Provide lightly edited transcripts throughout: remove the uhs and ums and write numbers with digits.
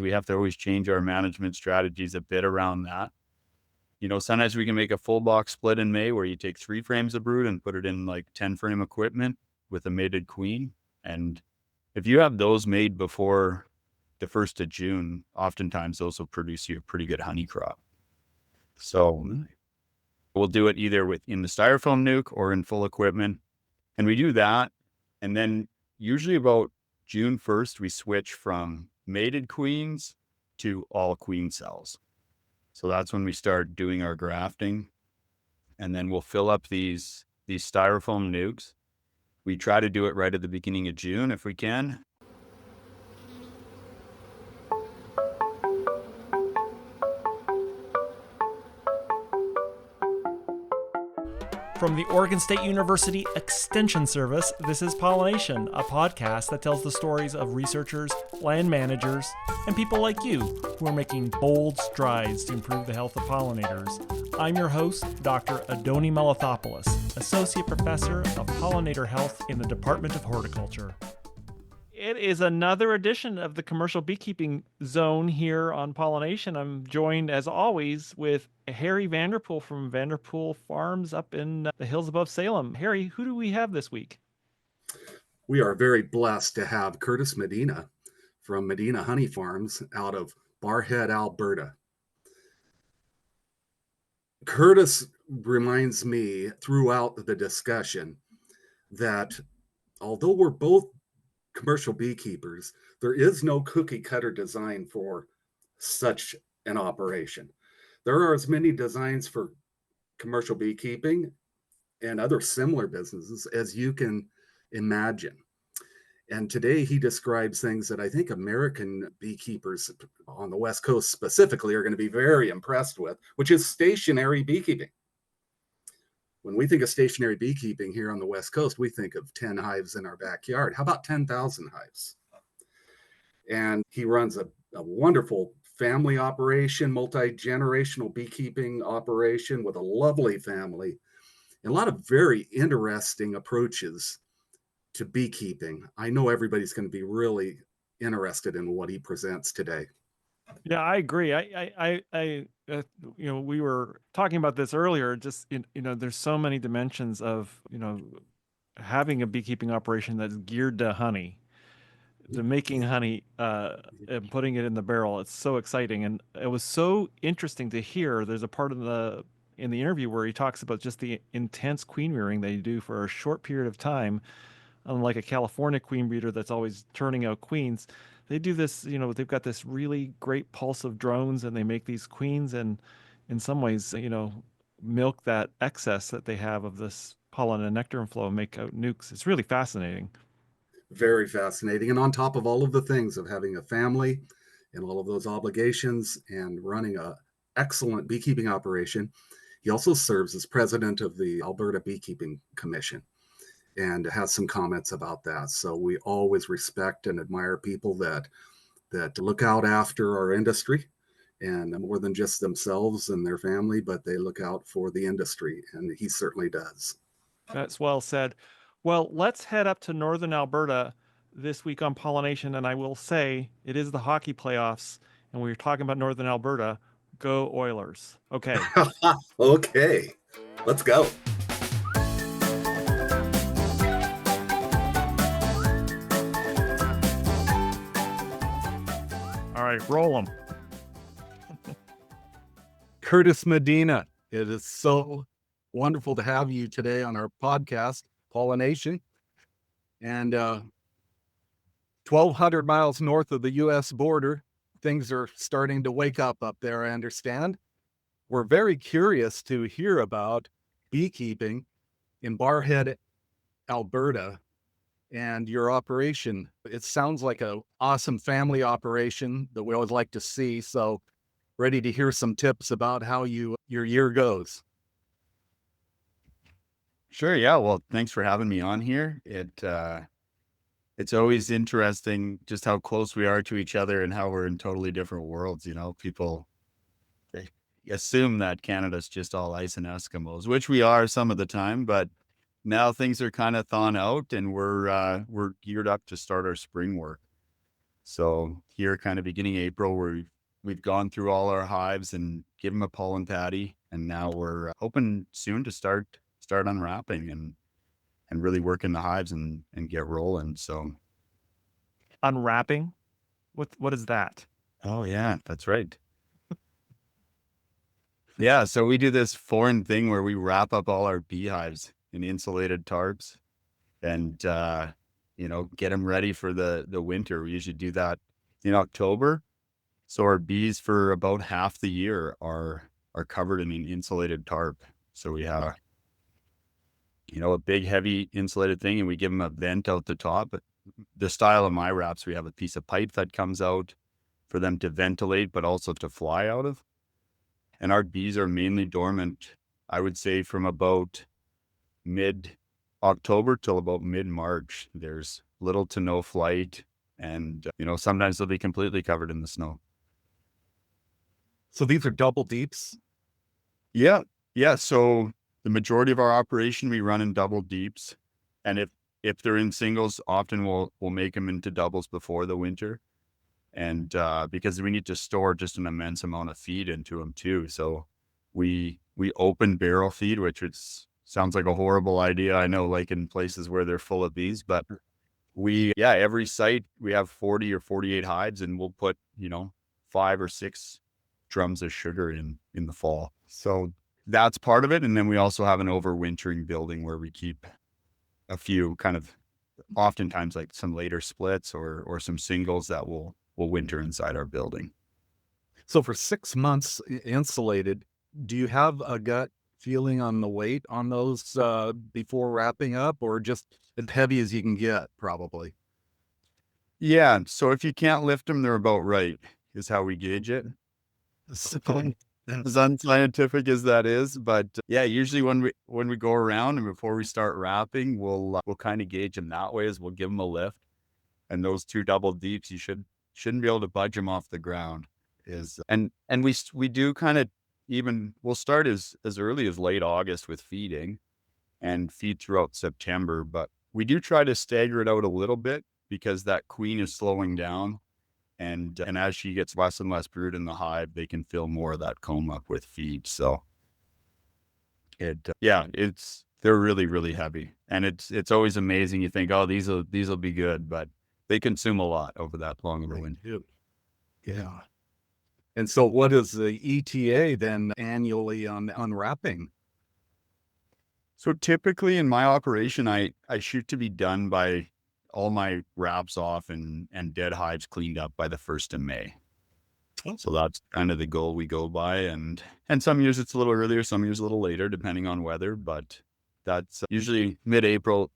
We have to always change our management strategies a bit around that. Sometimes we can make a full box split in May where you take 3 frames of brood and put it in like 10 frame equipment with a mated queen. And if you have those made before the 1st of June, oftentimes those will produce you a pretty good honey crop. So we'll do it either in the styrofoam nuke or in full equipment. And we do that. And then usually about June 1st, we switch from mated queens to all queen cells. So that's when we start doing our grafting. And then we'll fill up these styrofoam nukes. We try to do it right at the beginning of June if we can. From the Oregon State University Extension Service, this is PolliNation, a podcast that tells the stories of researchers, land managers, and people like you who are making bold strides to improve the health of pollinators. I'm your host, Dr. Adoni Malathopoulos, Associate Professor of Pollinator Health in the Department of Horticulture. It is another edition of the Commercial Beekeeping Zone here on PolliNation. I'm joined, as always, with Harry Vanderpool from Vanderpool Farms up in the hills above Salem. Harry, who do we have this week? We are very blessed to have Curtis Miedema from Medina Honey Farms out of Barhead, Alberta. Curtis reminds me throughout the discussion that although we're both commercial beekeepers, there is no cookie cutter design for such an operation. There are as many designs for commercial beekeeping and other similar businesses as you can imagine. And today he describes things that I think American beekeepers on the West Coast specifically are going to be very impressed with, which is stationary beekeeping. When we think of stationary beekeeping here on the West Coast, we think of 10 hives in our backyard. How about 10,000 hives? And he runs a wonderful family operation, multi-generational beekeeping operation with a lovely family, and a lot of very interesting approaches to beekeeping. I know everybody's going to be really interested in what he presents today. Yeah, I agree. We were talking about this earlier. Just there's so many dimensions of having a beekeeping operation that's geared to honey, to making honey, and putting it in the barrel. It's so exciting, and it was so interesting to hear. There's a part in the interview where he talks about just the intense queen rearing they do for a short period of time, unlike a California queen breeder that's always turning out queens. They do this, they've got this really great pulse of drones, and they make these queens and in some ways, milk that excess that they have of this pollen and nectar inflow and make out nukes. It's really fascinating. Very fascinating. And on top of all of the things of having a family and all of those obligations and running an excellent beekeeping operation, he also serves as president of the Alberta Beekeeping Commission and has some comments about that. So we always respect and admire people that look out after our industry, and more than just themselves and their family, but they look out for the industry, and he certainly does. That's well said. Well, let's head up to northern Alberta this week on PolliNation, and I will say it is the hockey playoffs, and we were talking about northern Alberta. Go Oilers. Okay. Okay, let's go. All right, roll them. Curtis Miedema, it is so wonderful to have you today on our podcast, PolliNation. And 1,200 miles north of the U.S. border, things are starting to wake up there, I understand. We're very curious to hear about beekeeping in Barhead, Alberta, and your operation. It sounds like an awesome family operation that we always like to see. So ready to hear some tips about how your year goes. Sure. Yeah. Well, thanks for having me on here. It's always interesting just how close we are to each other and how we're in totally different worlds. People, they assume that Canada's just all ice and Eskimos, which we are some of the time, but now things are kind of thawing out, and we're geared up to start our spring work. So here, kind of beginning April, we've gone through all our hives and give them a pollen patty, and now we're hoping soon to start unwrapping and really work in the hives and get rolling. So, Unwrapping? What is that? oh yeah, that's right. Yeah, so we do this foreign thing where we wrap up all our beehives in insulated tarps and get them ready for the winter. We usually do that in October. So our bees for about half the year are covered in an insulated tarp. So we have a big heavy insulated thing, and we give them a vent out the top. The style of my wraps, we have a piece of pipe that comes out for them to ventilate, but also to fly out of. And our bees are mainly dormant, I would say, from about mid-October till about mid-March. There's little to no flight, and sometimes they'll be completely covered in the snow. So these are double deeps? Yeah. So the majority of our operation we run in double deeps, and if they're in singles, often we'll make them into doubles before the winter. And because we need to store just an immense amount of feed into them too. So we open barrel feed, which sounds like a horrible idea, I know, like in places where they're full of bees, but every site we have 40 or 48 hives, and we'll put 5 or 6 drums of sugar in the fall. So that's part of it. And then we also have an overwintering building where we keep a few kind of oftentimes like some later splits or some singles that will winter inside our building. So for 6 months insulated, do you have a gut feeling on the weight on those before wrapping up, or just as heavy as you can get, probably? Yeah. So if you can't lift them, they're about right, is how we gauge it. So, as unscientific as that is, but usually when we go around and before we start wrapping, we'll kind of gauge them that way, as we'll give them a lift, and those 2 double deeps, you shouldn't be able to budge them off the ground. And we do kind of we'll start as early as late August with feeding and feed throughout September, but we do try to stagger it out a little bit because that queen is slowing down. And as she gets less and less brood in the hive, they can fill more of that comb up with feed. So they're really, really heavy, and it's always amazing. You think, oh, these will be good, but they consume a lot over that long of a winter. Yeah. And so what is the ETA then annually on wrapping? So typically in my operation, I shoot to be done by all my wraps off and dead hives cleaned up by the 1st of May. So that's kind of the goal we go by. And some years it's a little earlier, some years a little later, depending on weather. But that's usually mid-April.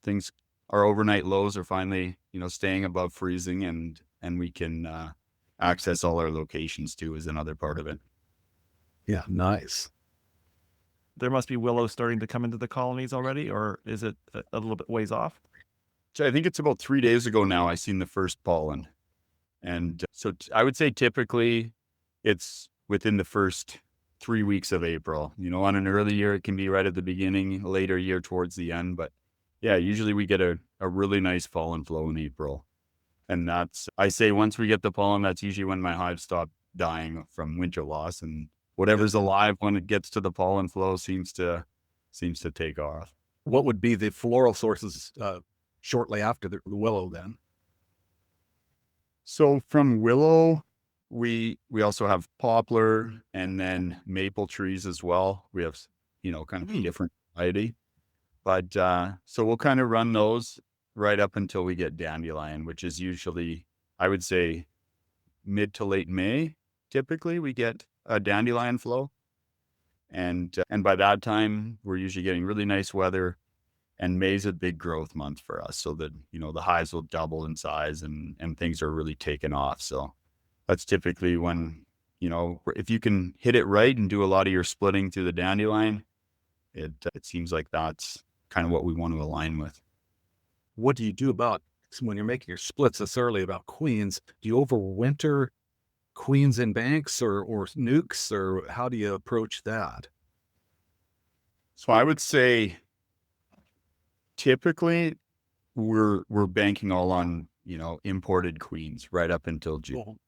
Our overnight lows are finally, staying above freezing, and we can access all our locations too, is another part of it. Yeah, nice. There must be willows starting to come into the colonies already, or is it a little bit ways off? So I think it's about 3 days ago now I seen the first pollen. And so I would say typically it's within the first 3 weeks of April. On an early year, it can be right at the beginning, a later year towards the end. But yeah, usually we get a really nice pollen flow in April. And I say once we get the pollen, that's usually when my hives stop dying from winter loss. And whatever's alive when it gets to the pollen flow seems to take off. What would be the floral sources shortly after the willow then? So from willow, we also have poplar and then maple trees as well. We have, kind of a different variety. But so we'll kind of run those right up until we get dandelion, which is usually, I would say, mid to late May. Typically, we get a dandelion flow. And by that time, we're usually getting really nice weather. And May's a big growth month for us, so that, the hives will double in size and things are really taking off. So that's typically when, if you can hit it right and do a lot of your splitting through the dandelion, it seems like that's kind of what we want to align with. What do you do about when you're making your splits this early about queens? Do you overwinter queens in banks or nukes, or how do you approach that? So I would say typically we're banking all on imported queens right up until June.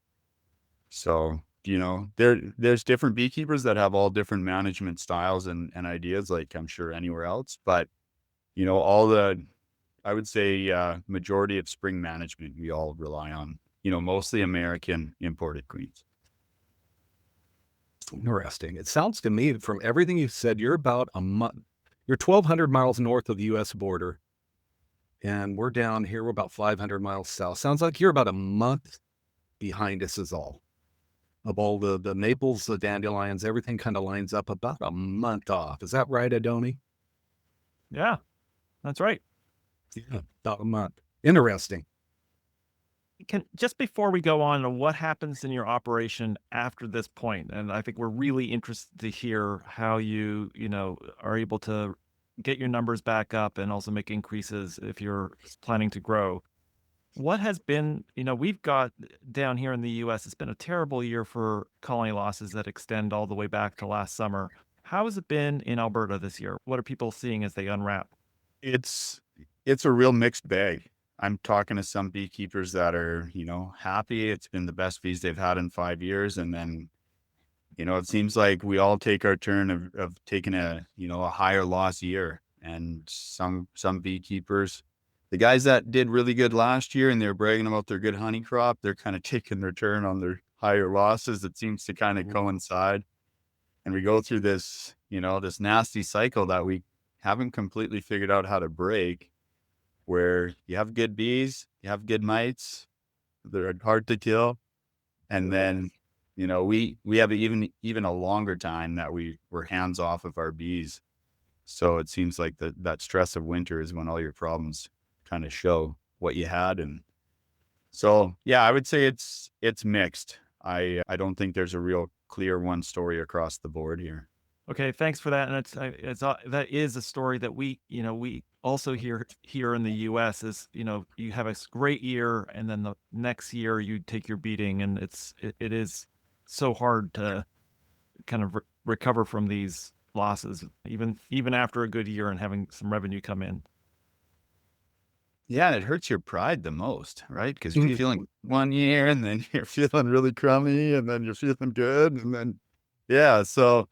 So, there's different beekeepers that have all different management styles and ideas, like I'm sure anywhere else. But, I would say majority of spring management, we all rely on, mostly American imported queens. Interesting. It sounds to me from everything you said, you're about a month. You're 1,200 miles north of the U.S. border, and we're down here. We're about 500 miles south. Sounds like you're about a month behind us is all. Of all the maples, the dandelions, everything kind of lines up about a month off. Is that right, Adoni? Yeah, that's right. Yeah, about a month. Interesting. Just before we go on, what happens in your operation after this point? And I think we're really interested to hear how you are able to get your numbers back up and also make increases if you're planning to grow. What has been, we've got down here in the US, it's been a terrible year for colony losses that extend all the way back to last summer. How has it been in Alberta this year? What are people seeing as they unwrap? It's a real mixed bag. I'm talking to some beekeepers that are, happy. It's been the best bees they've had in 5 years. And then, it seems like we all take our turn of taking a higher loss year. And some beekeepers, the guys that did really good last year and they're bragging about their good honey crop, they're kind of taking their turn on their higher losses. It seems to kind of coincide. And we go through this, this nasty cycle that we haven't completely figured out how to break, where you have good bees, you have good mites, they're hard to kill. And then, we have even a longer time that we're hands off of our bees. So it seems like that stress of winter is when all your problems kind of show what you had. And so, yeah, I would say it's mixed. I don't think there's a real clear one story across the board here. Okay, thanks for that. And that is a story that we also hear here in the U.S. is, you have a great year and then the next year you take your beating, and it is so hard to kind of recover from these losses, even after a good year and having some revenue come in. Yeah, it hurts your pride the most, right? Because you're feeling one year and then you're feeling really crummy and then you're feeling good. And then, yeah, so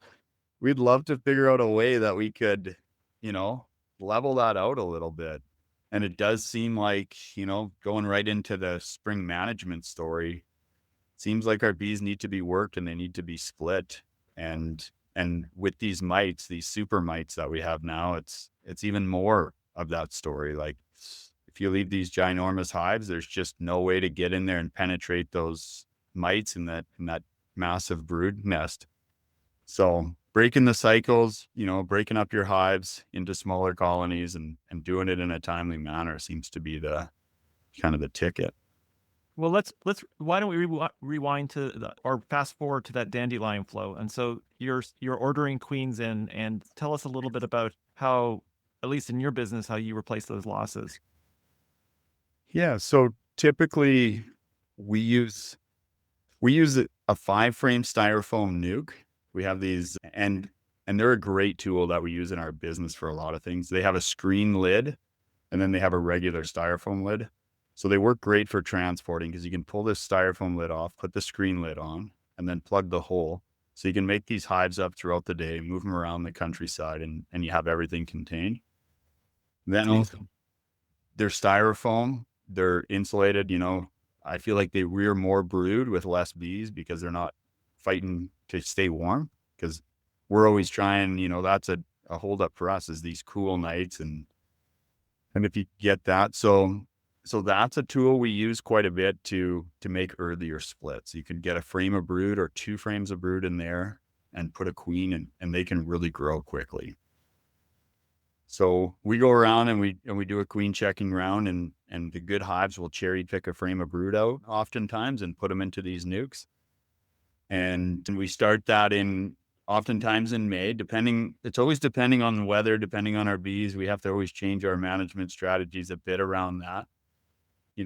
we'd love to figure out a way that we could, level that out a little bit. And it does seem like, going right into the spring management story, seems like our bees need to be worked and they need to be split. And with these mites, these super mites that we have now, it's even more of that story. Like, if you leave these ginormous hives, there's just no way to get in there and penetrate those mites in that massive brood nest. So breaking the cycles, breaking up your hives into smaller colonies and doing it in a timely manner seems to be the kind of the ticket. Well, why don't we rewind to or fast forward to that dandelion flow? And so you're ordering queens in, and tell us a little bit about how, at least in your business, how you replace those losses. Yeah. So typically we use a 5-frame styrofoam nuke. We have these, and they're a great tool that we use in our business for a lot of things. They have a screen lid, and then they have a regular styrofoam lid. So they work great for transporting because you can pull this styrofoam lid off, put the screen lid on, and then plug the hole. So you can make these hives up throughout the day, move them around the countryside, and you have everything contained. Then also, they're styrofoam, they're insulated. I feel like they rear more brood with less bees because they're not fighting to stay warm, because we're always trying, that's a holdup for us, is these cool nights. And if you get that, so that's a tool we use quite a bit to make earlier splits. You can get a frame of brood or 2 frames of brood in there and put a queen, and they can really grow quickly. So we go around and we do a queen checking round, and the good hives will cherry pick a frame of brood out oftentimes and put them into these nukes. And we start that oftentimes in May, it's always depending on the weather, depending on our bees. We have to always change our management strategies a bit around that.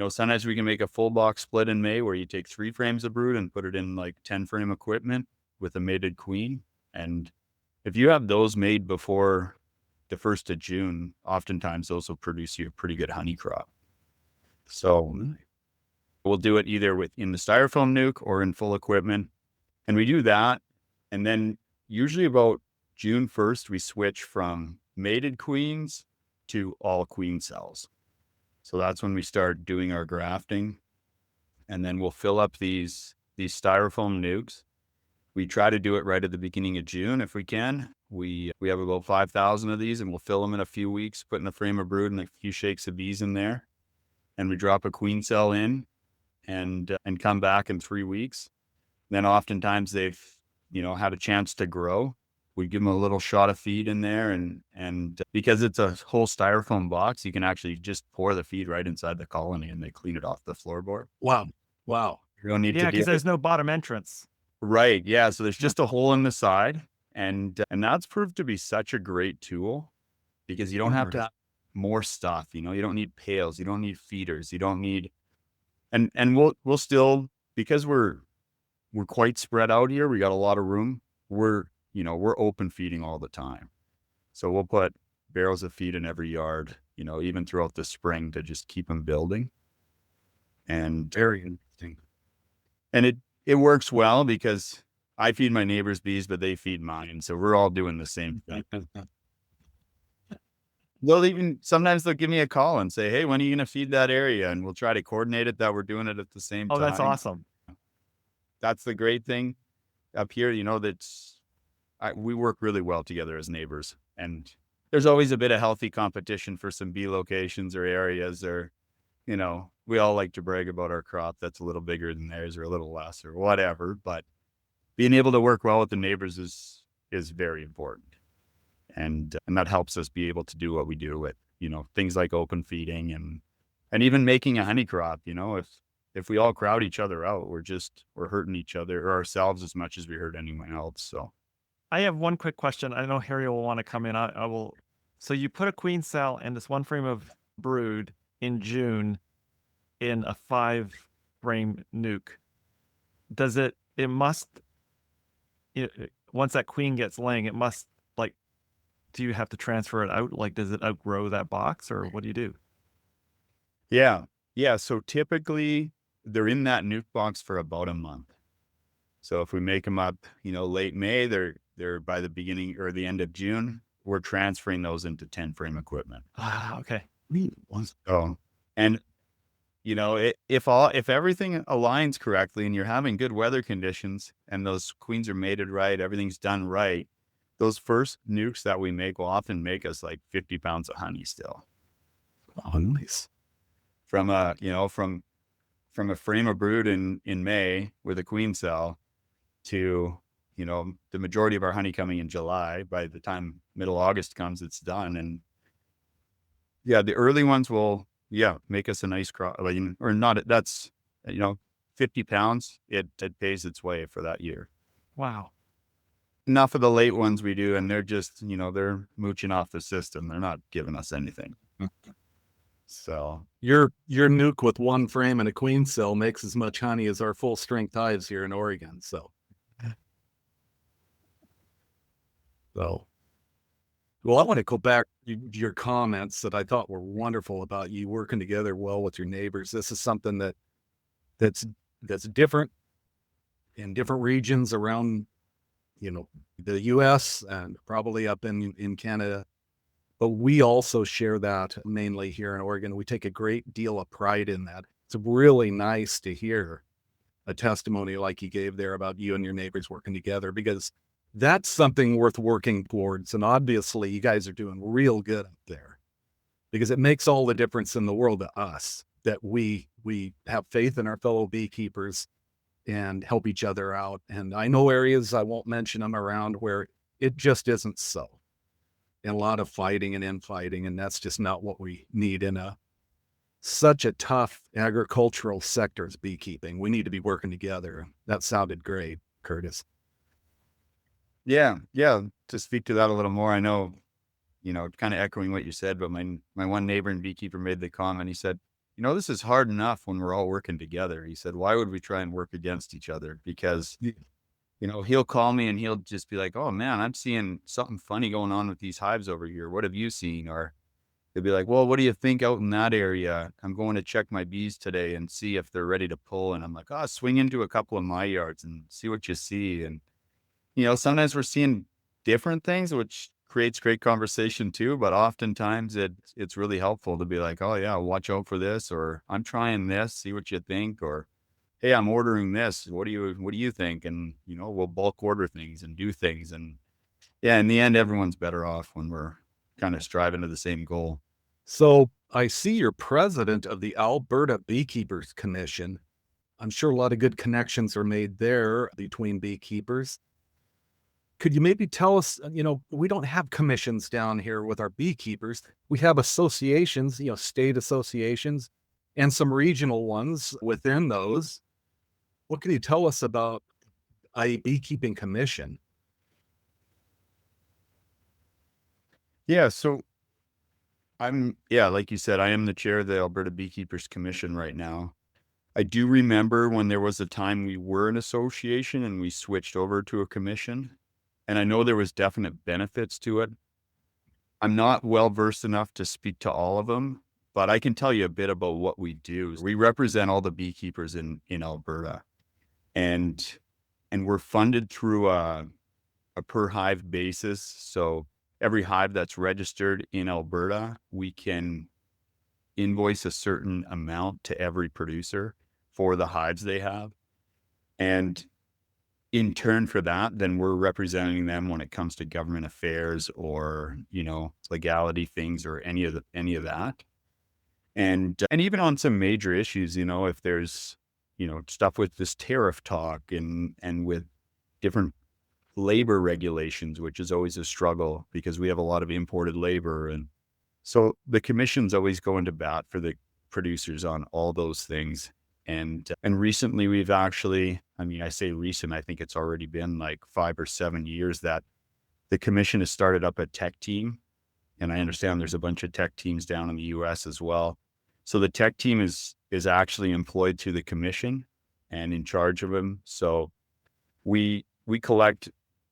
Sometimes we can make a full box split in May where you take 3 frames of brood and put it in like 10 frame equipment with a mated queen. And if you have those made before the 1st of June, oftentimes those will produce you a pretty good honey crop. So We'll do it either in the styrofoam nuke or in full equipment. And we do that. And then usually about June 1st, we switch from mated queens to all queen cells. So that's when we start doing our grafting. And then we'll fill up these styrofoam nukes. We try to do it right at the beginning of June if we can. We have about 5,000 of these, and we'll fill them in a few weeks, put in a frame of brood and a few shakes of bees in there. And we drop a queen cell in and come back in 3 weeks. Then oftentimes they've, had a chance to grow. We give them a little shot of feed in there, and because it's a whole styrofoam box, you can actually just pour the feed right inside the colony and they clean it off the floorboard. Wow. You don't need Yeah, to because there's no bottom entrance. Right. Yeah. So there's just a hole in the side, and that's proved to be such a great tool because you don't have to have more stuff. You don't need pails, you don't need feeders, you don't need, and we'll still, because we're quite spread out here. We got a lot of room. We're open feeding all the time. So we'll put barrels of feed in every yard, even throughout the spring to just keep them building. And Very interesting. And it works well because I feed my neighbor's bees, but they feed mine. So we're all doing the same thing. Sometimes they'll give me a call and say, hey, when are you going to feed that area? And we'll try to coordinate it that we're doing it at the same time. Oh, that's awesome. That's the great thing up here, we work really well together as neighbors. And there's always a bit of healthy competition for some bee locations or areas, or, we all like to brag about our crop that's a little bigger than theirs or a little less or whatever. But being able to work well with the neighbors is very important. And that helps us be able to do what we do with, things like open feeding and even making a honey crop. If we all crowd each other out, we're hurting each other or ourselves as much as we hurt anyone else. So I have one quick question. I know Harry will want to come in. I will. So you put a queen cell and this one frame of brood in June in a 5-frame nuke. Once that queen gets laying, it must, do you have to transfer it out? Does it outgrow that box, or what do you do? Yeah. So typically they're in that nuke box for about a month. So if we make them up, late May, they're by the beginning or the end of June, we're transferring those into 10-frame equipment. Okay. So, and if everything aligns correctly and you're having good weather conditions and those queens are mated right, everything's done right, those first nukes that we make will often make us 50 pounds of honey still. Oh, nice. From a frame of brood in May with a queen cell to, the majority of our honey coming in July. By the time middle August comes, it's done. And yeah, the early ones will, make us a nice crop, or not. That's, 50 pounds. It pays its way for that year. Wow. Enough of the late ones we do, and they're just, they're mooching off the system. They're not giving us anything. So your nuke with one frame and a queen cell makes as much honey as our full strength hives here in Oregon. So well, I want to go back to your comments that I thought were wonderful about you working together well with your neighbors. This is something that's different in different regions around, the U.S. and probably up in Canada. But we also share that mainly here in Oregon. We take a great deal of pride in that. It's really nice to hear a testimony like you gave there about you and your neighbors working together, because that's something worth working towards. And obviously you guys are doing real good up there, because it makes all the difference in the world to us that we have faith in our fellow beekeepers and help each other out. And I know areas, I won't mention them, around where it just isn't so. And a lot of fighting and infighting, and that's just not what we need in such a tough agricultural sector as beekeeping. We need to be working together. That sounded great, Curtis. Yeah. To speak to that a little more, I know, kind of echoing what you said, but my one neighbor and beekeeper made the comment. He said, this is hard enough when we're all working together. He said, why would we try and work against each other? Because he'll call me and he'll just be like, oh man, I'm seeing something funny going on with these hives over here. What have you seen? Or, they'll be like, well, what do you think out in that area? I'm going to check my bees today and see if they're ready to pull. And I'm like, oh, swing into a couple of my yards and see what you see. And, sometimes we're seeing different things, which creates great conversation too. But oftentimes it's really helpful to be like, oh yeah, watch out for this, or I'm trying this, see what you think, or hey, I'm ordering this. What do you think? And, we'll bulk order things and do things. And yeah, in the end, everyone's better off when we're kind of striving to the same goal. So I see you're president of the Alberta Beekeepers Commission. I'm sure a lot of good connections are made there between beekeepers. Could you maybe tell us, we don't have commissions down here with our beekeepers. We have associations, state associations, and some regional ones within those. What can you tell us about a beekeeping commission? Yeah. So like you said, I am the chair of the Alberta Beekeepers Commission right now. I do remember when there was a time we were an association and we switched over to a commission. And I know there was definite benefits to it. I'm not well versed enough to speak to all of them, but I can tell you a bit about what we do. We represent all the beekeepers in Alberta, and we're funded through a per hive basis. So every hive that's registered in Alberta, we can invoice a certain amount to every producer for the hives they have. And in turn for that, then we're representing them when it comes to government affairs or, legality things or any of that. And even on some major issues, if there's, stuff with this tariff talk and with different labor regulations, which is always a struggle because we have a lot of imported labor. And so the commission's always going to bat for the producers on all those things. And recently we've actually, I say recent, I think it's already been like 5 or 7 years that the commission has started up a tech team. And I understand there's a bunch of tech teams down in the US as well. So the tech team is actually employed to the commission and in charge of them. So we collect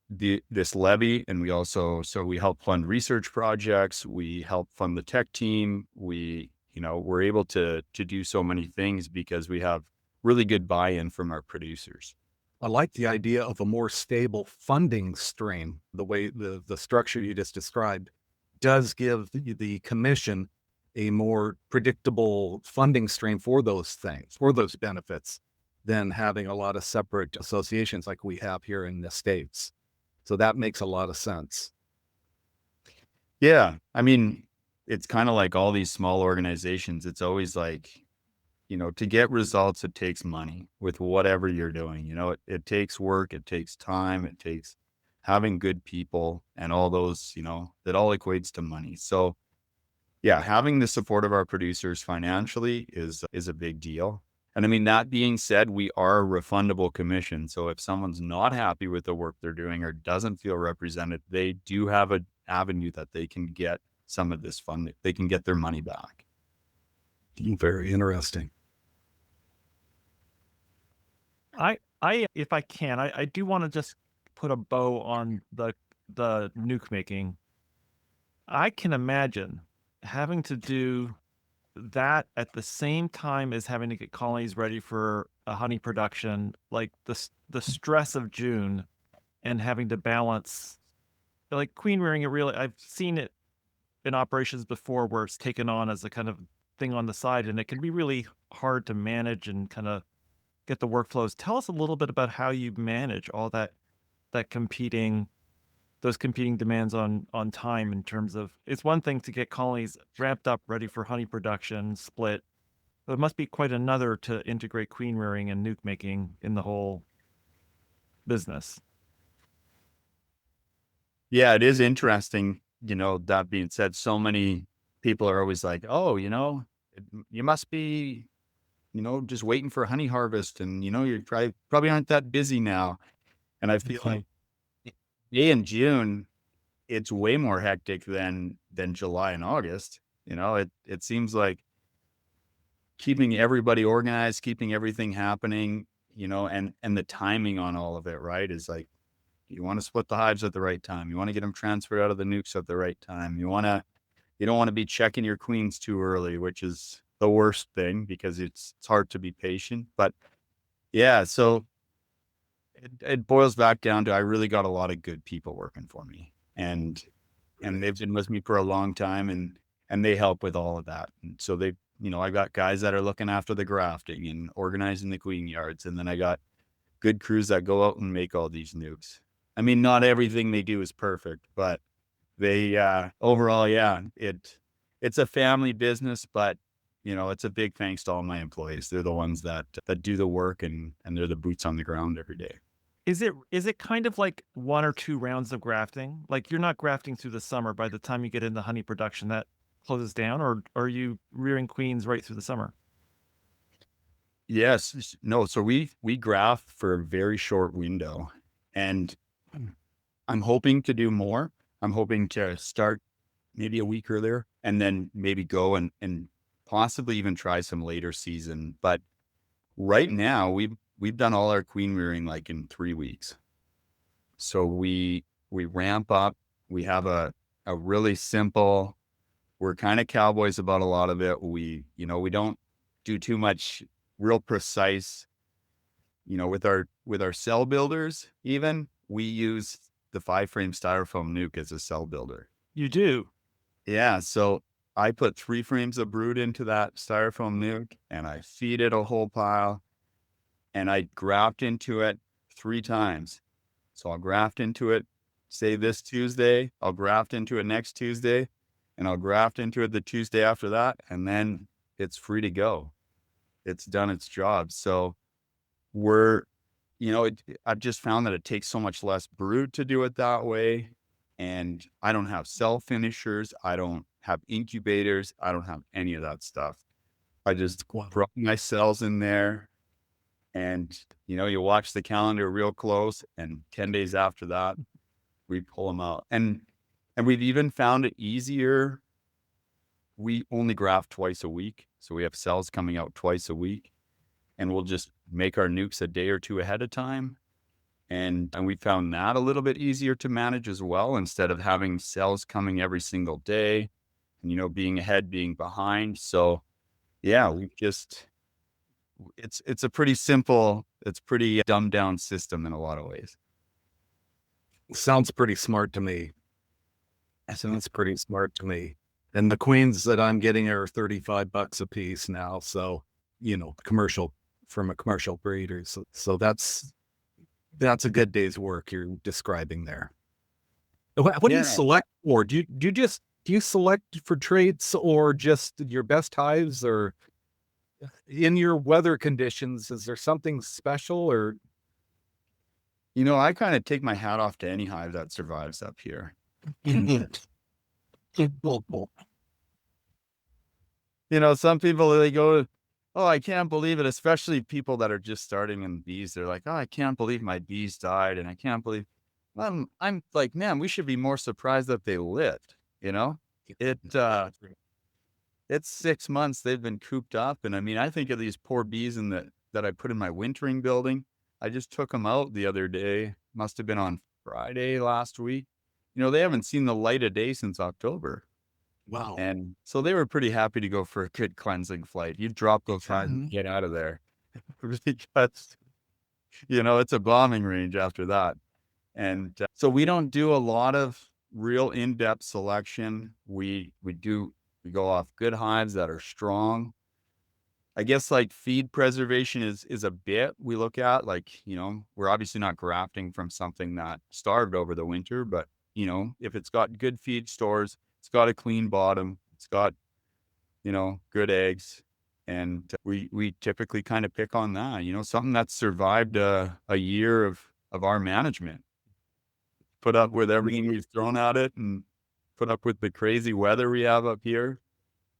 this levy, and we help fund research projects. We help fund the tech team. We're able to do so many things because we have really good buy-in from our producers. I like the idea of a more stable funding stream. The way the structure you just described does give the commission a more predictable funding stream for those things, for those benefits, than having a lot of separate associations like we have here in the States. So that makes a lot of sense. Yeah. It's kind of like all these small organizations. It's always like, to get results, it takes money with whatever you're doing. It takes work, it takes time, it takes having good people and all those, that all equates to money. So yeah, having the support of our producers financially is a big deal. And that being said, we are a refundable commission. So if someone's not happy with the work they're doing or doesn't feel represented, they do have an avenue that they can get some of this funding. They can get their money back. Very interesting. If I can, I do want to just put a bow on the nuke making. I can imagine having to do that at the same time as having to get colonies ready for a honey production, like the stress of June and having to balance, like queen rearing. I've seen it in operations before where it's taken on as a kind of thing on the side, and it can be really hard to manage and kind of get the workflows. Tell us a little bit about how you manage all those competing demands on time, in terms of, it's one thing to get colonies ramped up ready for honey production split, but it must be quite another to integrate queen rearing and nuke making in the whole business. Yeah, it is interesting. That being said, so many people are always like, oh, you must be, just waiting for honey harvest, and, you probably aren't that busy now. And I feel like May and June, it's way more hectic than July and August. It seems like keeping everybody organized, keeping everything happening, and the timing on all of it, right, is like, you want to split the hives at the right time. You want to get them transferred out of the nukes at the right time. You want to you don't want to be checking your queens too early, which is the worst thing because it's hard to be patient. But yeah, so it boils back down to I really got a lot of good people working for me, and they've been with me for a long time, and they help with all of that. And so they, I got guys that are looking after the grafting and organizing the queen yards, and then I got good crews that go out and make all these nukes. I mean, not everything they do is perfect, but they overall, yeah, it's a family business, but it's a big thanks to all my employees. They're the ones that do the work, and they're the boots on the ground every day. Is it kind of like 1 or 2 rounds of grafting? Like you're not grafting through the summer. By the time you get into honey production, that closes down, or are you rearing queens right through the summer? Yes, no. So we graft for a very short window, and I'm hoping to do more. I'm hoping to start maybe a week earlier, and then maybe go and possibly even try some later season. But right now we've done all our queen rearing like in 3 weeks. So we ramp up. We have a really simple, we're kind of cowboys about a lot of it. We don't do too much real precise, with our cell builders. Even we use the 5-frame styrofoam nuke as a cell builder. You do? Yeah. So I put 3 frames of brood into that styrofoam nuke, and I feed it a whole pile, and I graft into it 3 times. So I'll graft into it, say this Tuesday, I'll graft into it next Tuesday, and I'll graft into it the Tuesday after that, and then it's free to go. It's done its job. So I've just found that it takes so much less brood to do it that way. And I don't have cell finishers. I don't have incubators. I don't have any of that stuff. I just drop my cells in there, and, you watch the calendar real close, and 10 days after that, we pull them out. And we've even found it easier. We only graft twice a week. So we have cells coming out twice a week, and we'll just make our nukes a day or 2 ahead of time. And we found that a little bit easier to manage as well, instead of having cells coming every single day and, being ahead, being behind. So yeah, it's a pretty simple, it's pretty dumbed down system in a lot of ways. Sounds pretty smart to me. Sounds pretty smart to me. And the queens that I'm getting are $35 a piece now. So, commercial, from a commercial breeder. So that's a good day's work you're describing there. What do you select for? Do you select for traits, or just your best hives, or in your weather conditions? Is there something special, or? I kind of take my hat off to any hive that survives up here. Some people, they go, oh, I can't believe it. Especially people that are just starting in bees. They're like, oh, I can't believe my bees died. And I can't believe, I'm like, man, we should be more surprised that they lived. It's 6 months they've been cooped up. And I mean, I think of these poor bees that I put in my wintering building. I just took them out the other day. Must have been on Friday last week. They haven't seen the light of day since October. Wow. And so they were pretty happy to go for a good cleansing flight. You drop those hives and get out of there, because, it's a bombing range after that. And so we don't do a lot of real in-depth selection. We go off good hives that are strong. I guess like feed preservation is a bit we look at, like, we're obviously not grafting from something that starved over the winter, but, if it's got good feed stores, it's got a clean bottom, it's got, good eggs. And we typically kind of pick on that, something that's survived a year of our management. Put up with everything we've thrown at it, and put up with the crazy weather we have up here.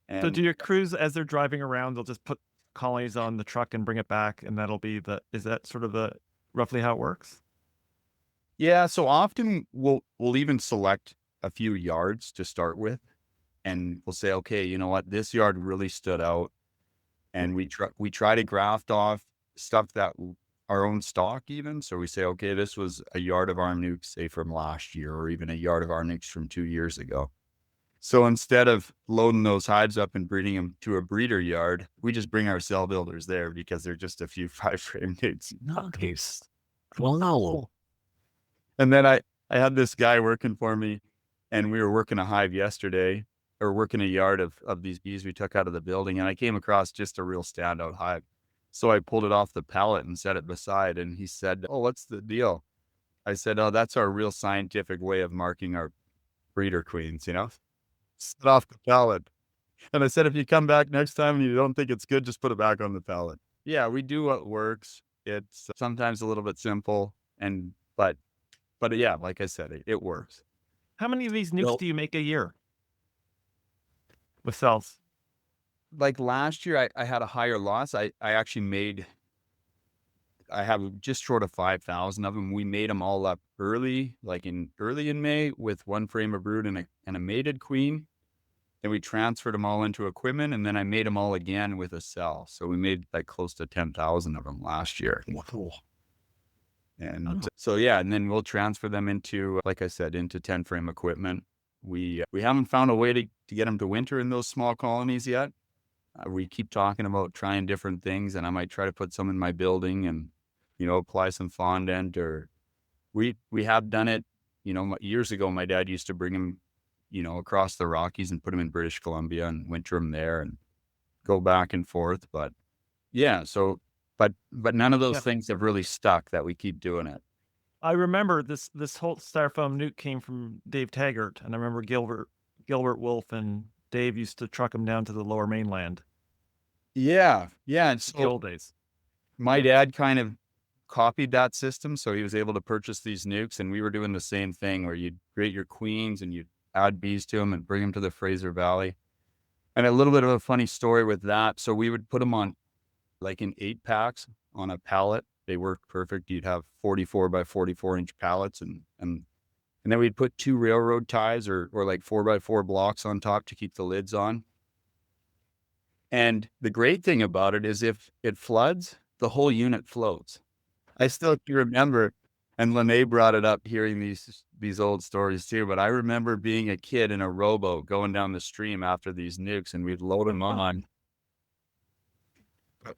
And So do your crews, as they're driving around, they'll just put colonies on the truck and bring it back, and that'll be is that sort of roughly how it works? yeah, so often we'll even select a few yards to start with, and we'll say, okay, you know what, this yard really stood out, and we try to graft off stuff that our own stock even. So we say, okay, this was a yard of our nukes, say from last year, or even a yard of our nukes from 2 years ago. So instead of loading those hives up and breeding them to a breeder yard, we just bring our cell builders there because they're just a few 5-frame nukes. Nice. Wow. And then I had this guy working for me, and we were working a hive yesterday, or working a yard of these bees we took out of the building, and I came across just a real standout hive. So I pulled it off the pallet and set it beside, and he said, "Oh, what's the deal?" I said, "Oh, that's our real scientific way of marking our breeder queens, you know? Set off the pallet." And I said, "If you come back next time and you don't think it's good, just put it back on the pallet." Yeah, we do what works. It's sometimes a little bit simple, but yeah, like I said, it works. How many of these nukes Well- do you make a year with cells? Like last year, I had a higher loss. I actually made, I have just short of 5,000 of them. We made them all up early in May with one frame of brood and a mated queen. Then we transferred them all into equipment, and then I made them all again with a cell. So we made like close to 10,000 of them last year. Wow. And so, yeah, and then we'll transfer them into, like I said, into 10 frame equipment. We haven't found a way to get them to winter in those small colonies yet. We keep talking about trying different things, and I might try to put some in my building and, apply some fondant, or we have done it, years ago. My dad used to bring them, across the Rockies and put them in British Columbia and winter them there and go back and forth. But yeah, so, but none of those Yeah. things have really stuck that we keep doing it. I remember this whole styrofoam nuke came from Dave Taggart, and I remember Gilbert Wolf and Dave used to truck them down to the Lower Mainland. Yeah. Yeah. And The so old days. my dad kind of copied that system. So he was able to purchase these nukes, and we were doing the same thing where you'd grate your queens and you'd add bees to them and bring them to the Fraser Valley. And a little bit of a funny story with that. So we would put them on like in 8 packs on a pallet. They worked perfect. You'd have 44 by 44 inch pallets, and then we'd put 2 railroad ties or like 4x4 blocks on top to keep the lids on. And the great thing about it is if it floods, the whole unit floats. I still can remember, and Lene brought it up hearing these old stories too, but I remember being a kid in a rowboat going down the stream after these nukes, and we'd load them on. But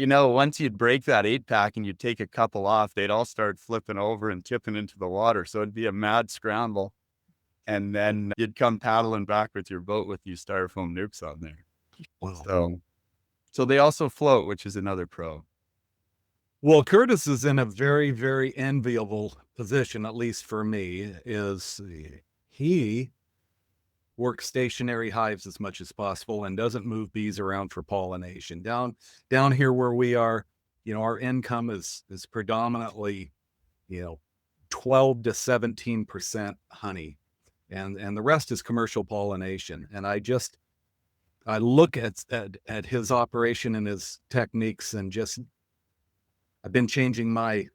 once you'd break that 8-pack and you'd take a couple off, they'd all start flipping over and tipping into the water. So it'd be a mad scramble. And then you'd come paddling back with your boat with these styrofoam nukes on there. Wow. So they also float, which is another pro. Well, Curtis is in a very, very enviable position, at least for me, is he works stationary hives as much as possible and doesn't move bees around for pollination. Down here where we are, our income is predominantly, 12 to 17% honey, and the rest is commercial pollination. And I look at his operation and his techniques, and I've been changing my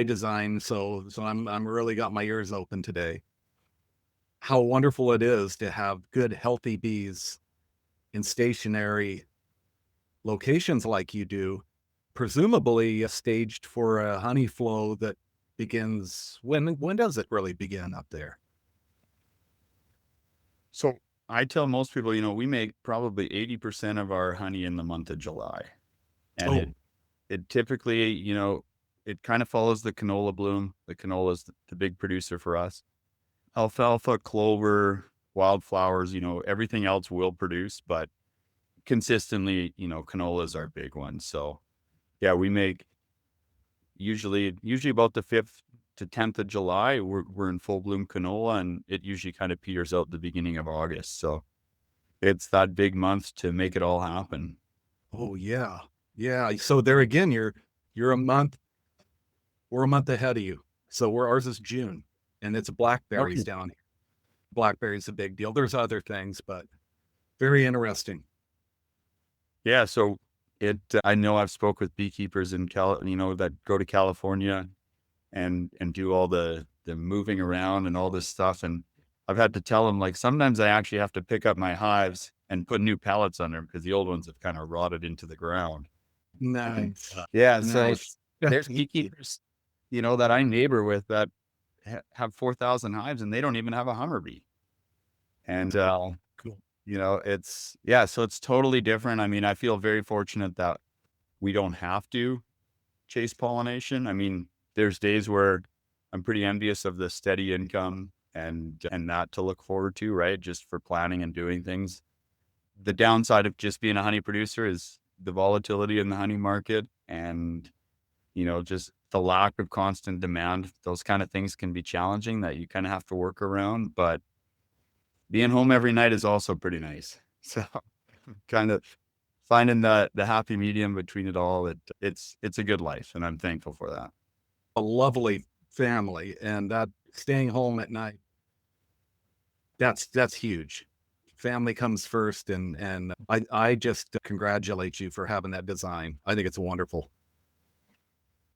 design. So I'm really got my ears open today. How wonderful it is to have good, healthy bees in stationary locations like you do, presumably staged for a honey flow that begins, when does it really begin up there? So I tell most people, we make probably 80% of our honey in the month of July. And it typically, it kind of follows the canola bloom. The canola is the big producer for us. Alfalfa, clover, wildflowers, everything else will produce, but consistently, canola is our big one. So yeah, we make usually about the 5th to 10th of July, we're in full bloom canola, and it usually kind of peters out the beginning of August. So it's that big month to make it all happen. Oh yeah. Yeah. So there again, we're a month ahead of you. So ours is June, and it's blackberries down here. Blackberries a big deal. There's other things, but very interesting. Yeah. So I know I've spoke with beekeepers in that go to California and do all the moving around and all this stuff. And I've had to tell them, like, sometimes I actually have to pick up my hives and put new pallets on them because the old ones have kind of rotted into the ground. Nice. Yeah. Nice. So there's beekeepers, that I neighbor with that have 4,000 hives, and they don't even have a Hummer bee. And, Cool. so it's totally different. I mean, I feel very fortunate that we don't have to chase pollination. I mean, there's days where I'm pretty envious of the steady income and that to look forward to, right? Just for planning and doing things. The downside of just being a honey producer is the volatility in the honey market and, just the lack of constant demand. Those kind of things can be challenging that you kind of have to work around, but being home every night is also pretty nice. So kind of finding the happy medium between it all, it's a good life, and I'm thankful for that. A lovely family, and that staying home at night, that's huge. Family comes first, and I just congratulate you for having that design. I think it's wonderful.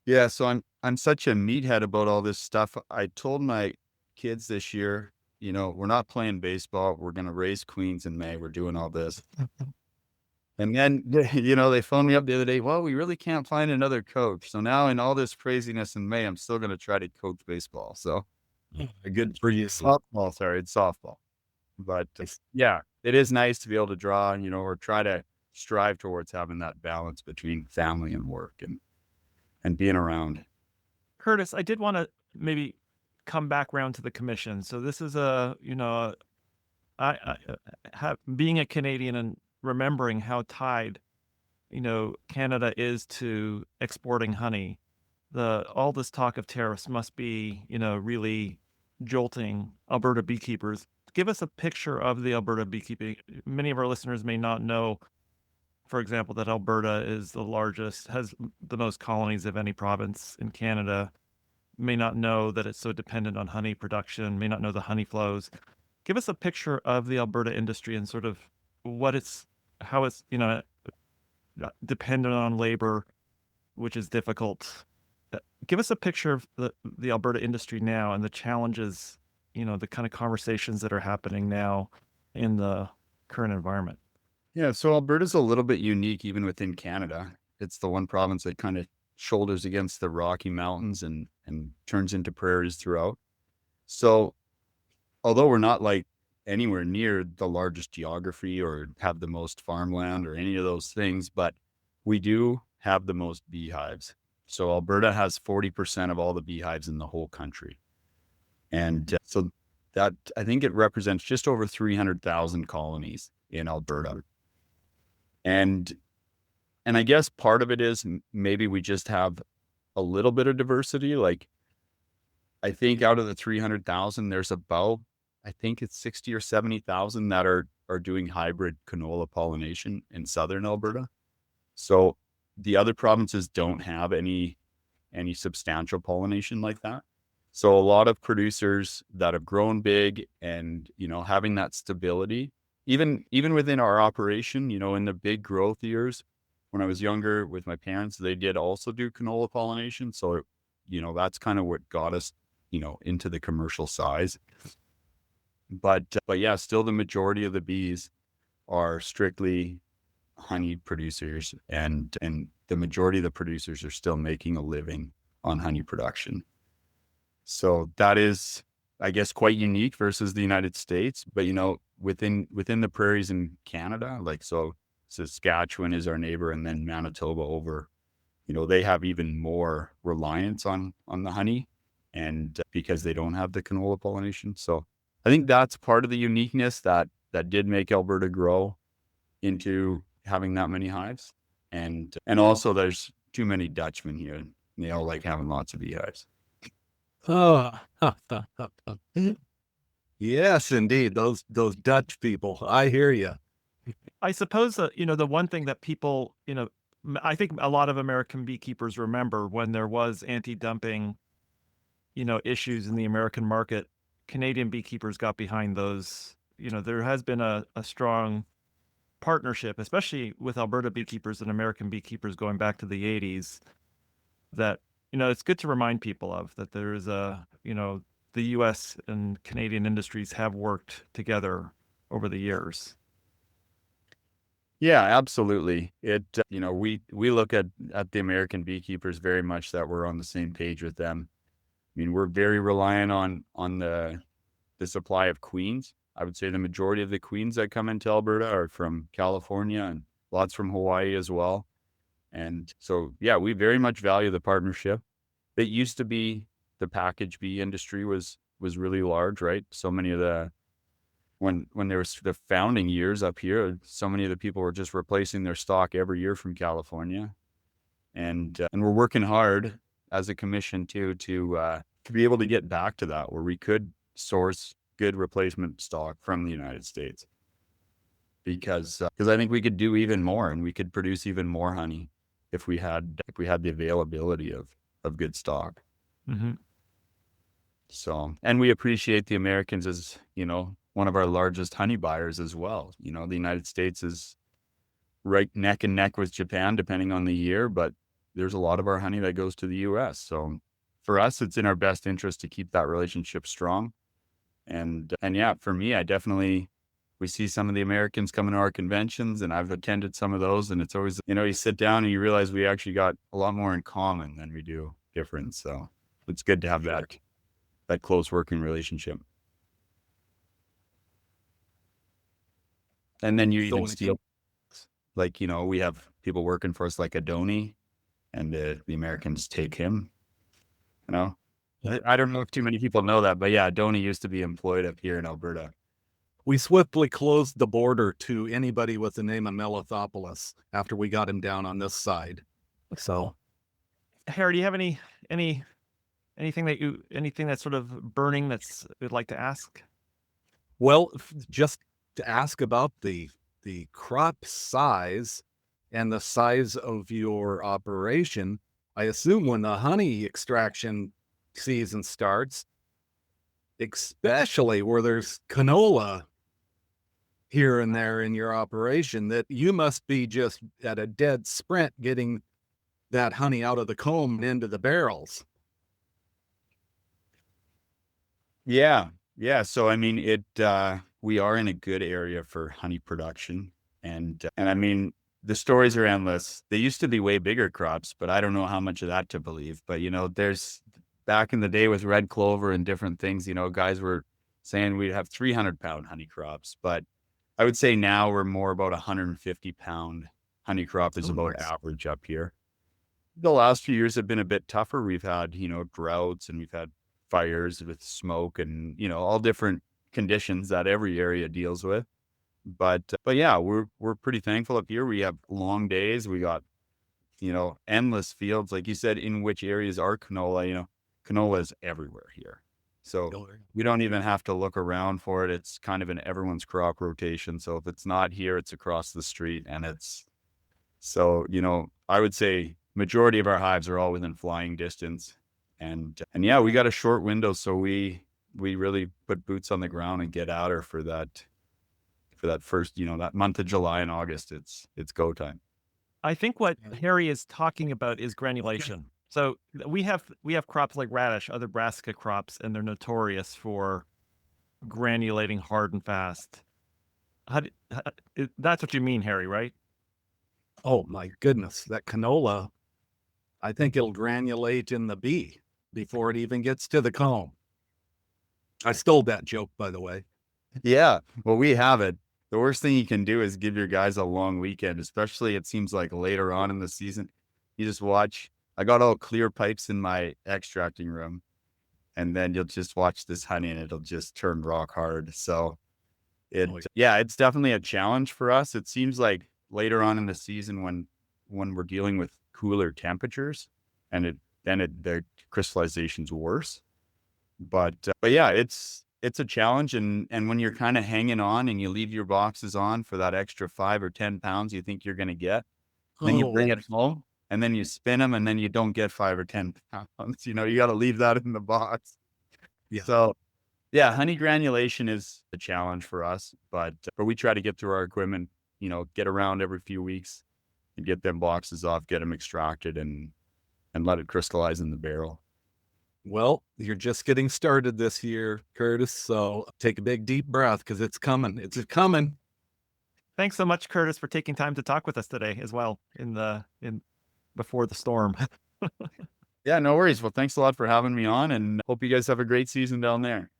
Yeah, so I'm such a meathead about all this stuff. I told my kids this year, we're not playing baseball. We're going to raise queens in May. We're doing all this. And then, they phoned me up the other day. Well, we really can't find another coach. So now in all this craziness in May, I'm still going to try to coach baseball. So Good for you. softball, sorry, it's softball. But yeah, it is nice to be able to draw, or try to strive towards having that balance between family and work and being around. Curtis, I did want to maybe come back around to the commission. So this is being a Canadian and remembering how tied, Canada is to exporting honey. All this talk of tariffs must be, really jolting Alberta beekeepers. Give us a picture of the Alberta beekeeping. Many of our listeners may not know, for example, that Alberta is has the most colonies of any province in Canada, may not know that it's so dependent on honey production, may not know the honey flows. Give us a picture of the Alberta industry and sort of how it's, dependent on labor, which is difficult. Give us a picture of the Alberta industry now and the challenges, the kind of conversations that are happening now in the current environment. Yeah, so Alberta's a little bit unique even within Canada. It's the one province that kind of shoulders against the Rocky Mountains and turns into prairies throughout. So although we're not like anywhere near the largest geography or have the most farmland or any of those things, but we do have the most beehives. So Alberta has 40% of all the beehives in the whole country. And so that, I think it represents just over 300,000 colonies in Alberta. And I guess part of it is maybe we just have a little bit of diversity. Like, I think out of the 300,000, there's about, I think it's 60 or 70,000 that are doing hybrid canola pollination in southern Alberta. So the other provinces don't have any substantial pollination like that. So a lot of producers that have grown big and, having that stability, even within our operation, in the big growth years, when I was younger with my parents, they did also do canola pollination. So, that's kind of what got us, into the commercial size. But yeah, still the majority of the bees are strictly honey producers, and the majority of the producers are still making a living on honey production. So that is, I guess, quite unique versus the United States. But, within the prairies in Canada, like, so Saskatchewan is our neighbor, and then Manitoba over, they have even more reliance on the honey, and because they don't have the canola pollination. So I think that's part of the uniqueness that did make Alberta grow into having that many hives. And also there's too many Dutchmen here. They all like having lots of beehives. Oh, yes, indeed. Those Dutch people. I hear you. I suppose that, the one thing that people, I think a lot of American beekeepers remember when there was anti-dumping, issues in the American market, Canadian beekeepers got behind those. There has been a strong partnership, especially with Alberta beekeepers and American beekeepers going back to the 80s, that, it's good to remind people of that there is the U.S. and Canadian industries have worked together over the years. Yeah, absolutely. It, we look at the American beekeepers very much that we're on the same page with them. I mean, we're very reliant on the supply of queens. I would say the majority of the queens that come into Alberta are from California and lots from Hawaii as well. And so, yeah, we very much value the partnership. It used to be the package bee industry was really large, right? So many of the, when there was the founding years up here, so many of the people were just replacing their stock every year from California. And we're working hard as a commission to be able to get back to that, where we could source good replacement stock from the United States. Because I think we could do even more, and we could produce even more honey if we had the availability of good stock. Mm-hmm. So, and we appreciate the Americans as, one of our largest honey buyers as well. The United States is right neck and neck with Japan, depending on the year, but there's a lot of our honey that goes to the US. So for us, it's in our best interest to keep that relationship strong. And yeah, for me, we see some of the Americans coming to our conventions, and I've attended some of those, and it's always, you sit down and you realize we actually got a lot more in common than we do different. So it's good to have that close working relationship. And then you even see, like, we have people working for us like Adoni, and the Americans take him, I don't know if too many people know that, but yeah, Adoni used to be employed up here in Alberta. We swiftly closed the border to anybody with the name of Melithopoulos after we got him down on this side. So, Harry, do you have anything that's sort of burning that's you'd like to ask? well, just to ask about the crop size and the size of your operation, I assume when the honey extraction season starts, especially where there's canola here and there in your operation, that you must be just at a dead sprint getting that honey out of the comb and into the barrels. Yeah. So, I mean, we are in a good area for honey production. And I mean, the stories are endless. They used to be way bigger crops, but I don't know how much of that to believe. But, there's back in the day with red clover and different things, guys were saying we'd have 300-pound honey crops. But I would say now we're more about 150-pound honey crop is about average up here. The last few years have been a bit tougher. We've had, droughts, and we've had fires with smoke and, all different conditions that every area deals with. But yeah, we're pretty thankful up here. We have long days. We got, endless fields, like you said, in which areas are canola. Canola is everywhere here. So we don't even have to look around for it. It's kind of in everyone's crop rotation. So if it's not here, it's across the street. And I would say majority of our hives are all within flying distance. And yeah, we got a short window. So we really put boots on the ground and get out there for that first, that month of July and August. It's go time. I think what Harry is talking about is granulation. So we have crops like radish, other brassica crops, and they're notorious for granulating hard and fast. That's what you mean, Harry, right? Oh my goodness, that canola, I think it'll granulate in the bee before it even gets to the comb. I stole that joke, by the way. Yeah, well, we have it. The worst thing you can do is give your guys a long weekend, especially it seems like later on in the season. You just watch. I got all clear pipes in my extracting room, and then you'll just watch this honey and it'll just turn rock hard. So it's definitely a challenge for us. It seems like later on in the season when we're dealing with cooler temperatures, and the crystallization's worse. But yeah, it's a challenge. And when you're kind of hanging on and you leave your boxes on for that extra 5 or 10 pounds you think you're going to get, then you bring it home and then you spin them and then you don't get 5 or 10 pounds. You got to leave that in the box. Yeah. So yeah, honey granulation is a challenge for us, but we try to get through our equipment, get around every few weeks and get them boxes off, get them extracted and let it crystallize in the barrel. Well, you're just getting started this year, Curtis. So take a big deep breath because it's coming. It's coming. Thanks so much, Curtis, for taking time to talk with us today as well before the storm. Yeah, no worries. Well, thanks a lot for having me on, and hope you guys have a great season down there.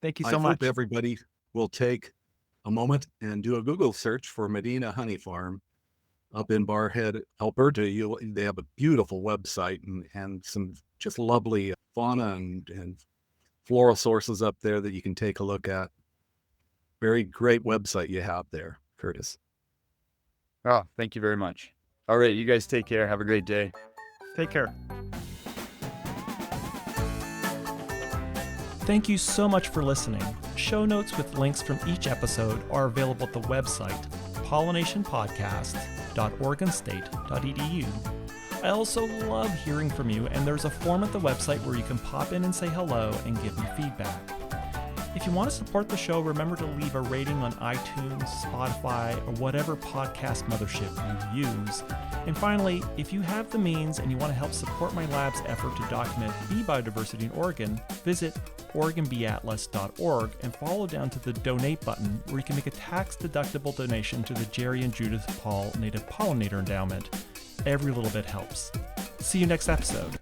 Thank you I so much. hope everybody will take a moment and do a Google search for Medina Honey Farm up in Barhead, Alberta. They have a beautiful website and some just lovely fauna and floral sources up there that you can take a look at. Very great website you have there, Curtis. Oh, thank you very much. All right, you guys take care. Have a great day. Take care. Thank you so much for listening. Show notes with links from each episode are available at the website pollinationpodcast.oregonstate.edu. I also love hearing from you, and there's a form at the website where you can pop in and say hello and give me feedback. If you want to support the show, remember to leave a rating on iTunes, Spotify, or whatever podcast mothership you use. And finally, if you have the means and you want to help support my lab's effort to document bee biodiversity in Oregon, visit OregonBeeAtlas.org and follow down to the donate button where you can make a tax-deductible donation to the Jerry and Judith Paul Native Pollinator Endowment. Every little bit helps. See you next episode.